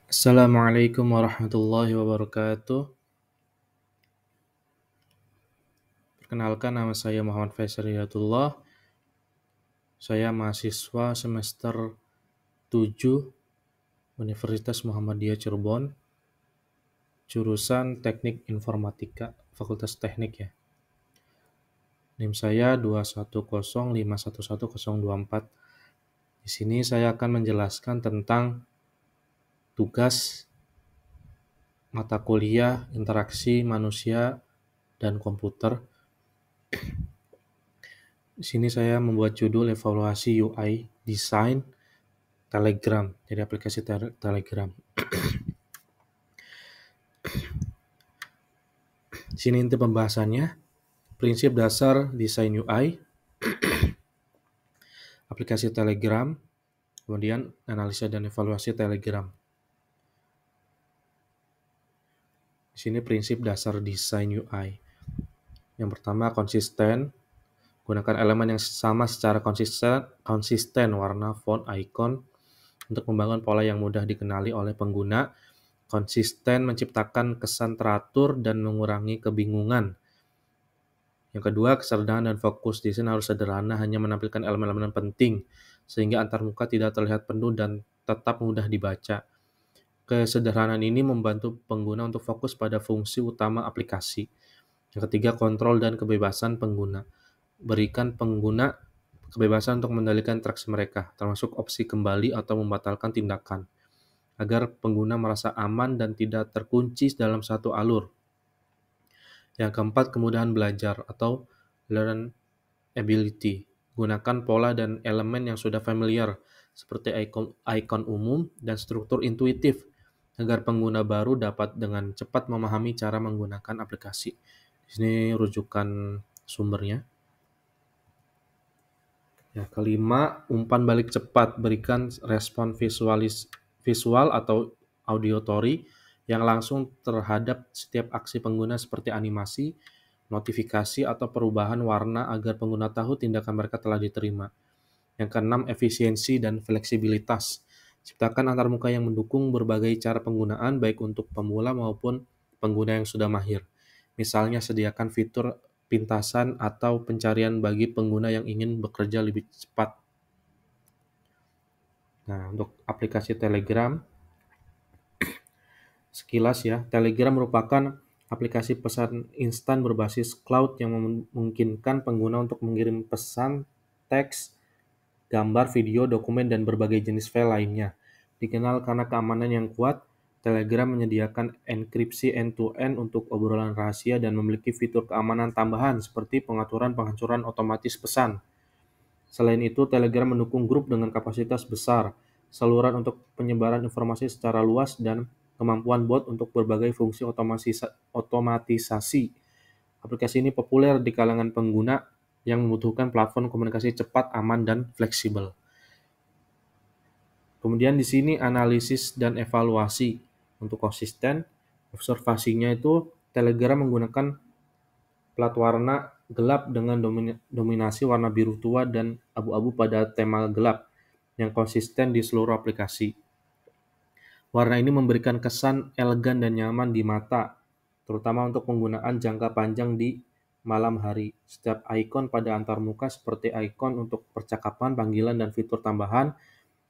Assalamualaikum warahmatullahi wabarakatuh. Perkenalkan, nama saya Muhammad Faisal Hidayatullah. Saya mahasiswa semester 7 Universitas Muhammadiyah Cirebon, jurusan Teknik Informatika, Fakultas Teknik ya. NIM saya 210511024. Di sini saya akan menjelaskan tentang tugas mata kuliah interaksi manusia dan komputer. Di sini saya membuat judul evaluasi UI desain Telegram, jadi aplikasi Telegram. Di sini inti pembahasannya, prinsip dasar desain UI, aplikasi Telegram, kemudian analisa dan evaluasi Telegram. Di sini prinsip dasar desain UI. Yang pertama, konsisten. Gunakan elemen yang sama secara konsisten warna, font, icon untuk membangun pola yang mudah dikenali oleh pengguna. Konsisten menciptakan kesan teratur dan mengurangi kebingungan. Yang kedua, kesederhanaan dan fokus. Desain harus sederhana, hanya menampilkan elemen-elemen penting, sehingga antarmuka tidak terlihat penuh dan tetap mudah dibaca. Kesederhanaan ini membantu pengguna untuk fokus pada fungsi utama aplikasi. Yang ketiga, kontrol dan kebebasan pengguna. Berikan pengguna kebebasan untuk mengendalikan interaksi mereka, termasuk opsi kembali atau membatalkan tindakan, agar pengguna merasa aman dan tidak terkunci dalam satu alur. Yang keempat, kemudahan belajar atau learn ability. Gunakan pola dan elemen yang sudah familiar, seperti icon umum dan struktur intuitif, agar pengguna baru dapat dengan cepat memahami cara menggunakan aplikasi. Di sini rujukan sumbernya. Ya, kelima, umpan balik cepat. Berikan respon visual atau auditory yang langsung terhadap setiap aksi pengguna seperti animasi, notifikasi, atau perubahan warna agar pengguna tahu tindakan mereka telah diterima. Yang keenam, efisiensi dan fleksibilitas. Ciptakan antarmuka yang mendukung berbagai cara penggunaan baik untuk pemula maupun pengguna yang sudah mahir. Misalnya, sediakan fitur pintasan atau pencarian bagi pengguna yang ingin bekerja lebih cepat. Nah, untuk aplikasi Telegram, sekilas ya, Telegram merupakan aplikasi pesan instan berbasis cloud yang memungkinkan pengguna untuk mengirim pesan, teks, gambar, video, dokumen, dan berbagai jenis file lainnya. Dikenal karena keamanan yang kuat, Telegram menyediakan enkripsi end-to-end untuk obrolan rahasia dan memiliki fitur keamanan tambahan seperti pengaturan penghancuran otomatis pesan. Selain itu, Telegram mendukung grup dengan kapasitas besar, saluran untuk penyebaran informasi secara luas, dan kemampuan bot untuk berbagai fungsi otomatisasi. Aplikasi ini populer di kalangan pengguna yang membutuhkan platform komunikasi cepat, aman, dan fleksibel. Kemudian di sini analisis dan evaluasi. Untuk konsisten, observasinya itu Telegram menggunakan plat warna gelap dengan dominasi warna biru tua dan abu-abu pada tema gelap yang konsisten di seluruh aplikasi. Warna ini memberikan kesan elegan dan nyaman di mata, terutama untuk penggunaan jangka panjang di malam hari. Setiap ikon pada antarmuka seperti ikon untuk percakapan, panggilan, dan fitur tambahan,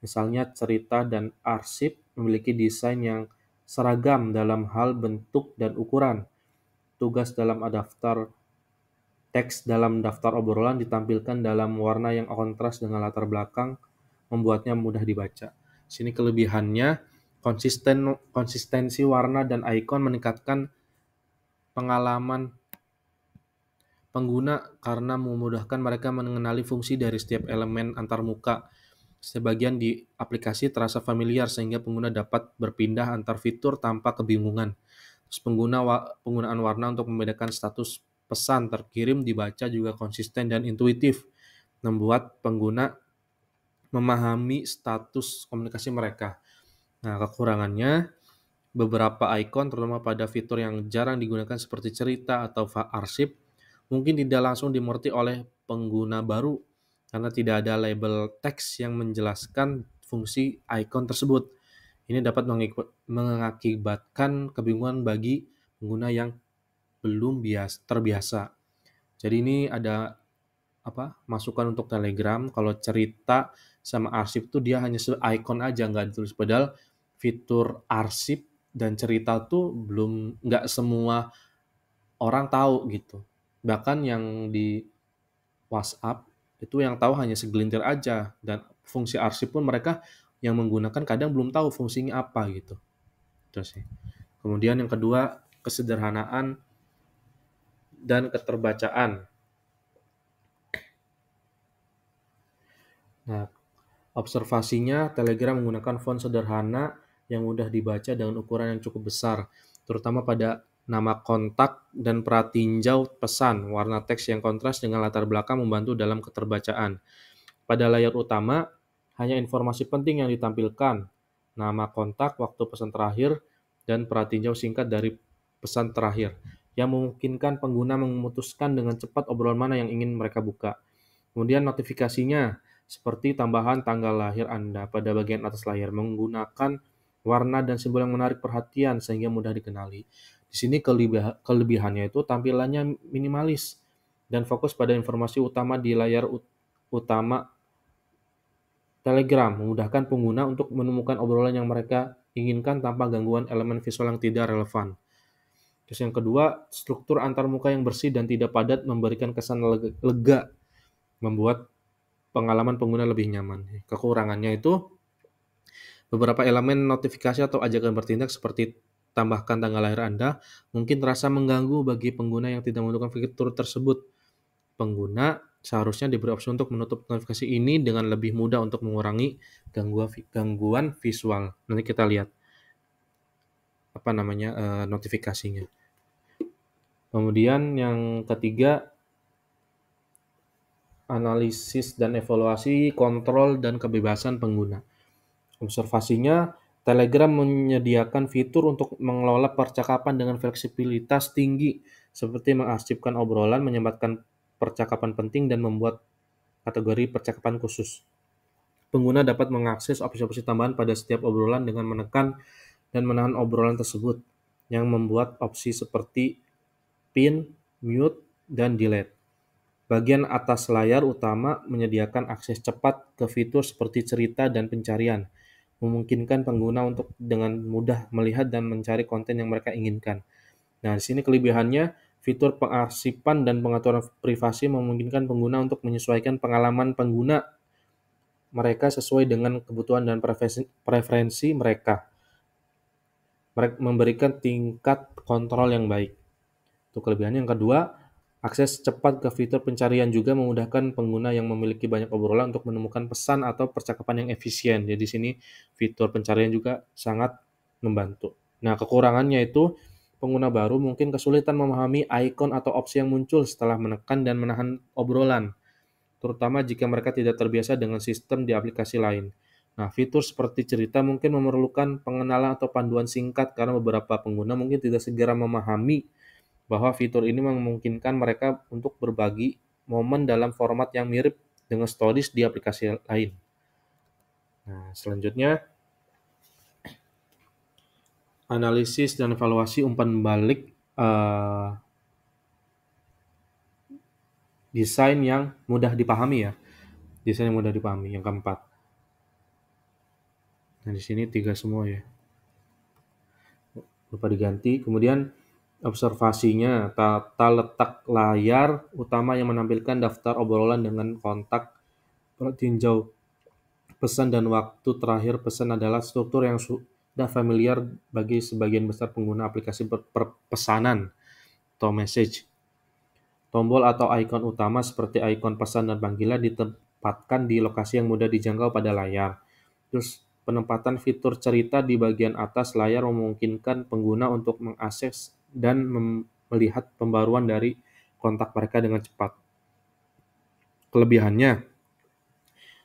misalnya cerita dan arsip, memiliki desain yang seragam dalam hal bentuk dan ukuran. Tugas dalam daftar teks dalam daftar obrolan ditampilkan dalam warna yang kontras dengan latar belakang, membuatnya mudah dibaca. Sini kelebihannya, konsistensi warna dan ikon meningkatkan pengalaman pengguna karena memudahkan mereka mengenali fungsi dari setiap elemen antarmuka. Sebagian di aplikasi terasa familiar sehingga pengguna dapat berpindah antar fitur tanpa kebingungan. Terus penggunaan warna untuk membedakan status pesan terkirim dibaca juga konsisten dan intuitif, membuat pengguna memahami status komunikasi mereka. Nah, kekurangannya, beberapa ikon terutama pada fitur yang jarang digunakan seperti cerita atau arsip mungkin tidak langsung dimengerti oleh pengguna baru karena tidak ada label teks yang menjelaskan fungsi ikon tersebut. Ini dapat mengakibatkan kebingungan bagi pengguna yang belum terbiasa. Jadi ini ada masukan untuk Telegram. Kalau cerita sama arsip tuh dia hanya icon aja, nggak ditulis. Padahal fitur arsip dan cerita tuh nggak semua orang tahu gitu. Bahkan yang di WhatsApp itu yang tahu hanya segelintir aja, dan fungsi arsip pun mereka yang menggunakan kadang belum tahu fungsinya apa gitu. Terus sih. Kemudian yang kedua, kesederhanaan dan keterbacaan. Nah, observasinya Telegram menggunakan font sederhana yang mudah dibaca dengan ukuran yang cukup besar, terutama pada nama kontak dan pratinjau pesan. Warna teks yang kontras dengan latar belakang membantu dalam keterbacaan. Pada layar utama, hanya informasi penting yang ditampilkan, nama kontak, waktu pesan terakhir, dan pratinjau singkat dari pesan terakhir, yang memungkinkan pengguna memutuskan dengan cepat obrolan mana yang ingin mereka buka. Kemudian notifikasinya, seperti tambahan tanggal lahir Anda pada bagian atas layar, menggunakan warna dan simbol yang menarik perhatian sehingga mudah dikenali. Di sini kelebihannya itu tampilannya minimalis dan fokus pada informasi utama di layar utama Telegram, memudahkan pengguna untuk menemukan obrolan yang mereka inginkan tanpa gangguan elemen visual yang tidak relevan. Terus yang kedua, struktur antarmuka yang bersih dan tidak padat memberikan kesan lega, membuat pengalaman pengguna lebih nyaman. Kekurangannya itu, beberapa elemen notifikasi atau ajakan bertindak seperti tambahkan tanggal lahir Anda mungkin terasa mengganggu bagi pengguna yang tidak menggunakan fitur tersebut. Pengguna seharusnya diberi opsi untuk menutup notifikasi ini dengan lebih mudah untuk mengurangi gangguan visual. Nanti kita lihat notifikasinya. Kemudian yang ketiga, analisis dan evaluasi, kontrol dan kebebasan pengguna. Observasinya, Telegram menyediakan fitur untuk mengelola percakapan dengan fleksibilitas tinggi, seperti mengarsipkan obrolan, menyematkan percakapan penting, dan membuat kategori percakapan khusus. Pengguna dapat mengakses opsi-opsi tambahan pada setiap obrolan dengan menekan dan menahan obrolan tersebut, yang membuat opsi seperti pin, mute, dan delete. Bagian atas layar utama menyediakan akses cepat ke fitur seperti cerita dan pencarian, memungkinkan pengguna untuk dengan mudah melihat dan mencari konten yang mereka inginkan. Nah, di sini kelebihannya, fitur pengarsipan dan pengaturan privasi memungkinkan pengguna untuk menyesuaikan pengalaman pengguna mereka sesuai dengan kebutuhan dan preferensi mereka. Mereka memberikan tingkat kontrol yang baik. Itu kelebihannya. Yang kedua, akses cepat ke fitur pencarian juga memudahkan pengguna yang memiliki banyak obrolan untuk menemukan pesan atau percakapan yang efisien. Jadi di sini fitur pencarian juga sangat membantu. Nah, kekurangannya itu pengguna baru mungkin kesulitan memahami ikon atau opsi yang muncul setelah menekan dan menahan obrolan, terutama jika mereka tidak terbiasa dengan sistem di aplikasi lain. Nah, fitur seperti cerita mungkin memerlukan pengenalan atau panduan singkat karena beberapa pengguna mungkin tidak segera memahami bahwa fitur ini memungkinkan mereka untuk berbagi momen dalam format yang mirip dengan stories di aplikasi lain. Nah, selanjutnya, analisis dan evaluasi umpan balik desain yang mudah dipahami ya. Desain yang mudah dipahami, yang keempat. Nah, di sini 3 semua ya. Lupa diganti. Kemudian observasinya, tata letak layar utama yang menampilkan daftar obrolan dengan kontak, tinjau pesan, dan waktu terakhir pesan adalah struktur yang sudah familiar bagi sebagian besar pengguna aplikasi pesanan atau message. Tombol atau ikon utama seperti ikon pesan dan panggilan ditempatkan di lokasi yang mudah dijangkau pada layar. Terus penempatan fitur cerita di bagian atas layar memungkinkan pengguna untuk mengakses dan melihat pembaruan dari kontak mereka dengan cepat. Kelebihannya,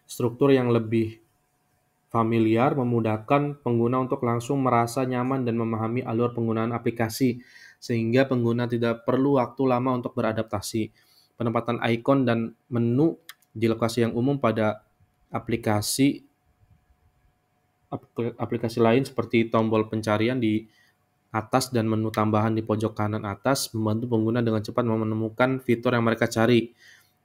struktur yang lebih familiar memudahkan pengguna untuk langsung merasa nyaman dan memahami alur penggunaan aplikasi, sehingga pengguna tidak perlu waktu lama untuk beradaptasi. Penempatan ikon dan menu di lokasi yang umum pada aplikasi aplikasi lain seperti tombol pencarian di atas dan menu tambahan di pojok kanan atas membantu pengguna dengan cepat menemukan fitur yang mereka cari.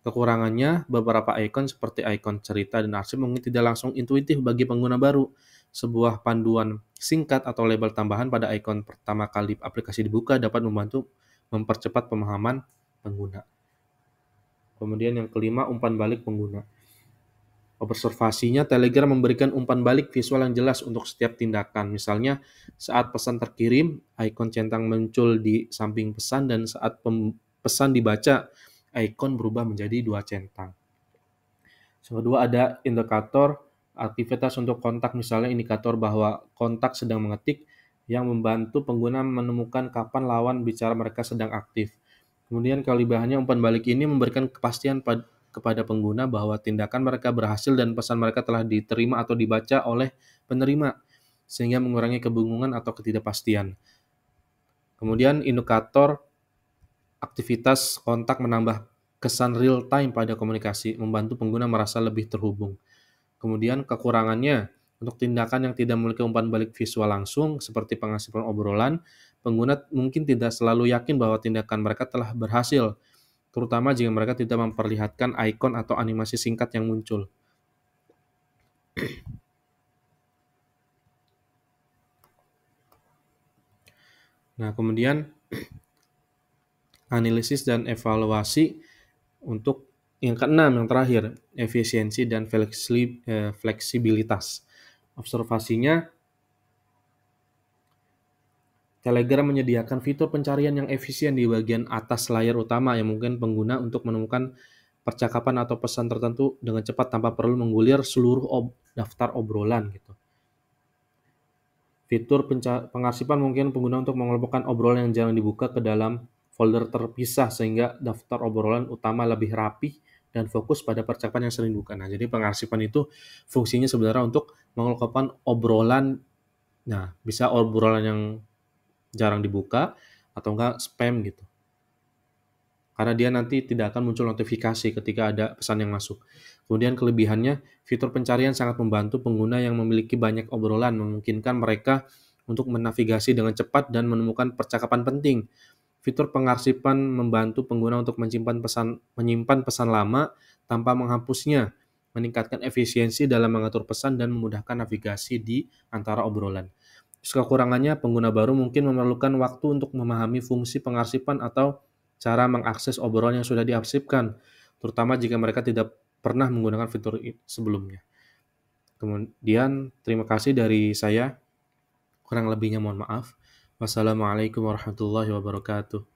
Kekurangannya, beberapa ikon seperti ikon cerita dan arsip mungkin tidak langsung intuitif bagi pengguna baru. Sebuah panduan singkat atau label tambahan pada ikon pertama kali aplikasi dibuka dapat membantu mempercepat pemahaman pengguna. Kemudian yang kelima, umpan balik pengguna. Observasinya, Telegram memberikan umpan balik visual yang jelas untuk setiap tindakan. Misalnya, saat pesan terkirim, ikon centang muncul di samping pesan dan saat pesan dibaca, ikon berubah menjadi 2 centang. Yang kedua ada indikator aktivitas untuk kontak, misalnya indikator bahwa kontak sedang mengetik yang membantu pengguna menemukan kapan lawan bicara mereka sedang aktif. Kemudian kelebihannya umpan balik ini memberikan kepastian kepada pengguna bahwa tindakan mereka berhasil dan pesan mereka telah diterima atau dibaca oleh penerima, sehingga mengurangi kebingungan atau ketidakpastian. Kemudian indikator aktivitas kontak menambah kesan real time pada komunikasi, membantu pengguna merasa lebih terhubung. Kemudian kekurangannya, untuk tindakan yang tidak memiliki umpan balik visual langsung, seperti pengasipan obrolan, pengguna mungkin tidak selalu yakin bahwa tindakan mereka telah berhasil, terutama jika mereka tidak memperlihatkan ikon atau animasi singkat yang muncul. Nah, kemudian analisis dan evaluasi untuk yang keenam, yang terakhir, efisiensi dan fleksibilitas. Observasinya, Telegram menyediakan fitur pencarian yang efisien di bagian atas layar utama yang mungkin pengguna untuk menemukan percakapan atau pesan tertentu dengan cepat tanpa perlu menggulir seluruh daftar obrolan gitu. Fitur pengarsipan mungkin pengguna untuk mengelompokkan obrolan yang jarang dibuka ke dalam folder terpisah sehingga daftar obrolan utama lebih rapi dan fokus pada percakapan yang sering dibuka. Nah, jadi pengarsipan itu fungsinya sebenarnya untuk mengelompokkan obrolan, nah bisa obrolan yang jarang dibuka atau enggak spam gitu. Karena dia nanti tidak akan muncul notifikasi ketika ada pesan yang masuk. Kemudian kelebihannya, fitur pencarian sangat membantu pengguna yang memiliki banyak obrolan, memungkinkan mereka untuk menavigasi dengan cepat dan menemukan percakapan penting. Fitur pengarsipan membantu pengguna untuk menyimpan pesan lama tanpa menghapusnya, meningkatkan efisiensi dalam mengatur pesan dan memudahkan navigasi di antara obrolan. Kekurangannya, pengguna baru mungkin memerlukan waktu untuk memahami fungsi pengarsipan atau cara mengakses obrolan yang sudah diarsipkan, terutama jika mereka tidak pernah menggunakan fitur sebelumnya. Kemudian, terima kasih dari saya. Kurang lebihnya mohon maaf. Wassalamualaikum warahmatullahi wabarakatuh.